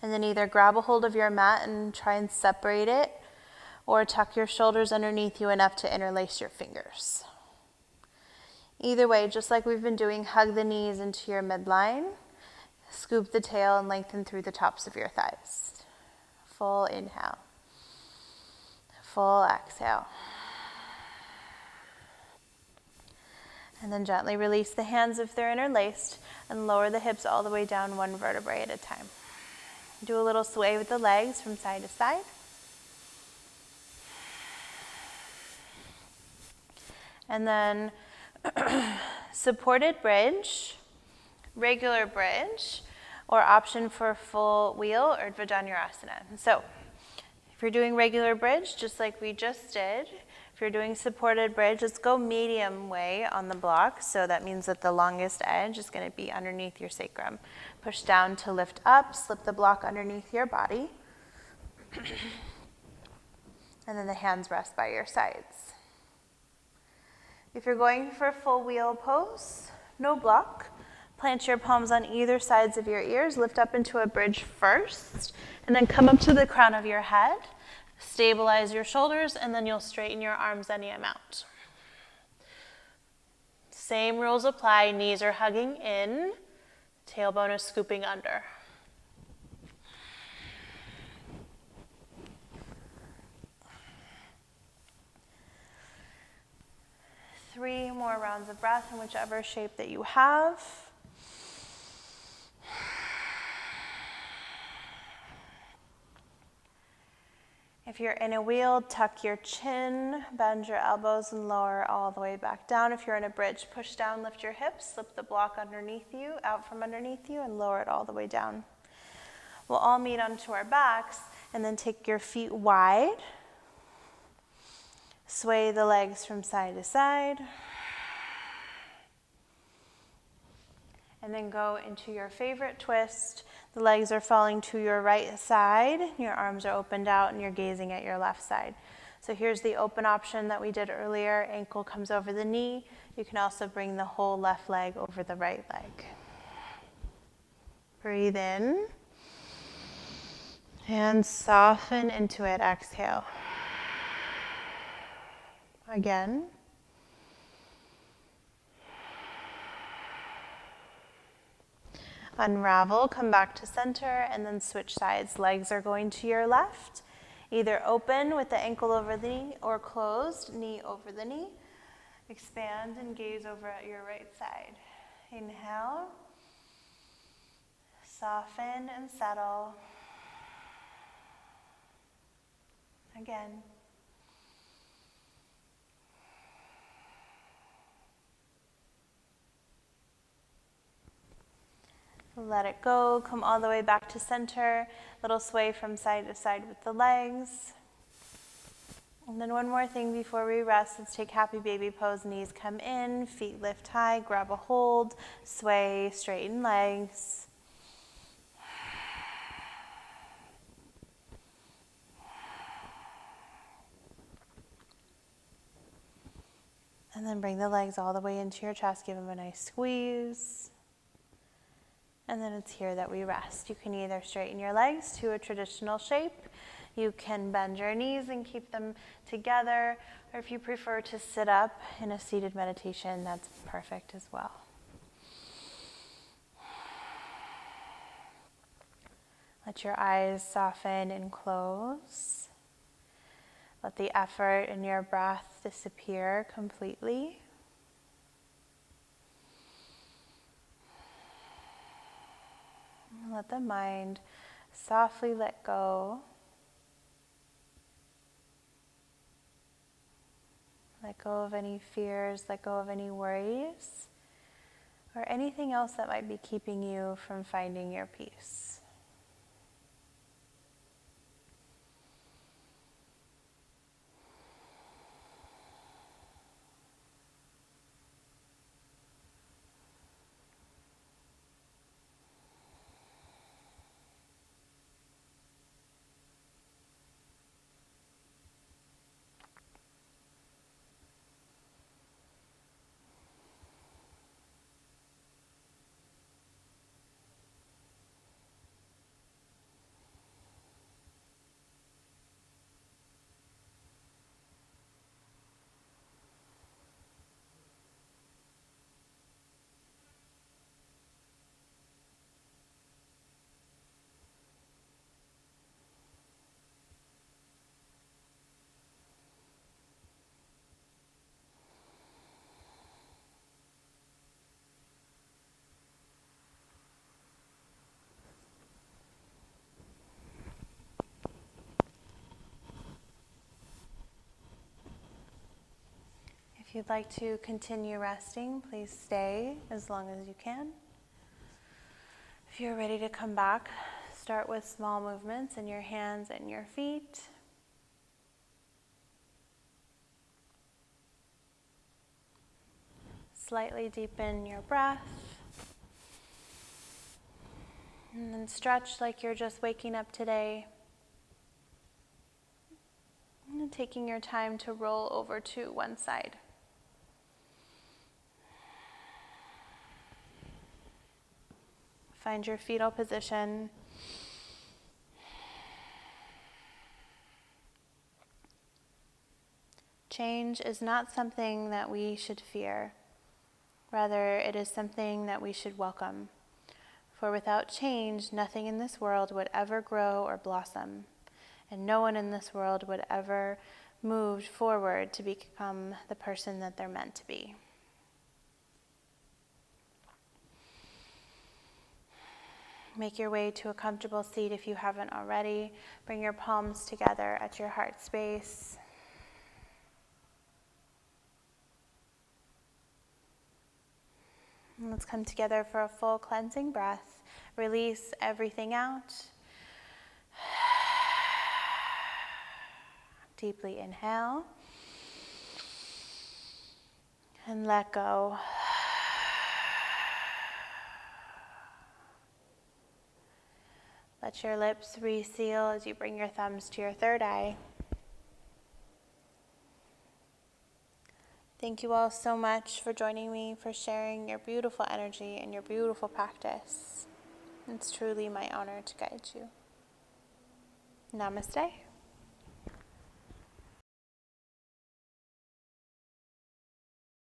And then either grab a hold of your mat and try and separate it, or tuck your shoulders underneath you enough to interlace your fingers. Either way, just like we've been doing, hug the knees into your midline, scoop the tail and lengthen through the tops of your thighs. Full inhale. Full exhale. And then gently release the hands if they're interlaced and lower the hips all the way down one vertebrae at a time. Do a little sway with the legs from side to side. And then supported bridge, regular bridge, or option for full wheel or Dvajanurasana. So if you're doing regular bridge, just like we just did, if you're doing supported bridge, let's go medium way on the block. So that means that the longest edge is going to be underneath your sacrum. Push down to lift up, slip the block underneath your body. And then the hands rest by your sides. If you're going for full wheel pose, no block. Plant your palms on either sides of your ears, lift up into a bridge first, and then come up to the crown of your head. Stabilize your shoulders, and then you'll straighten your arms any amount. Same rules apply. Knees are hugging in, tailbone is scooping under. Three more rounds of breath in whichever shape that you have. If you're in a wheel, tuck your chin, bend your elbows and lower all the way back down. If you're in a bridge, push down, lift your hips, slip the block underneath you, out from underneath you, and lower it all the way down. We'll all meet onto our backs, and then take your feet wide. Sway the legs from side to side. And then go into your favorite twist. The legs are falling to your right side, your arms are opened out, and you're gazing at your left side. So here's the open option that we did earlier. Ankle comes over the knee. You can also bring the whole left leg over the right leg. Breathe in. And soften into it. Exhale. Again. Unravel, come back to center, and then switch sides. Legs are going to your left, either open with the ankle over the knee or closed, knee over the knee. Expand and gaze over at your right side. Inhale, soften and settle. Again. Let it go, come all the way back to center, little sway from side to side with the legs. And then one more thing before we rest, let's take happy baby pose, knees come in, feet lift high, grab a hold, sway, straighten legs. And then bring the legs all the way into your chest, give them a nice squeeze. And then it's here that we rest. You can either straighten your legs to a traditional shape, you can bend your knees and keep them together, or if you prefer to sit up in a seated meditation, that's perfect as well. Let your eyes soften and close. Let the effort in your breath disappear completely. Let the mind softly let go. Let go of any fears, let go of any worries, or anything else that might be keeping you from finding your peace. If you'd like to continue resting, please stay as long as you can. If you're ready to come back, start with small movements in your hands and your feet. Slightly deepen your breath. And then stretch like you're just waking up today. And taking your time to roll over to one side. Find your fetal position. Change is not something that we should fear. Rather, it is something that we should welcome. For without change, nothing in this world would ever grow or blossom, and no one in this world would ever move forward to become the person that they're meant to be. Make your way to a comfortable seat if you haven't already. Bring your palms together at your heart space. And let's come together for a full cleansing breath. Release everything out. Deeply inhale. And let go. Let your lips reseal as you bring your thumbs to your third eye. Thank you all so much for joining me, for sharing your beautiful energy and your beautiful practice. It's truly my honor to guide you. Namaste.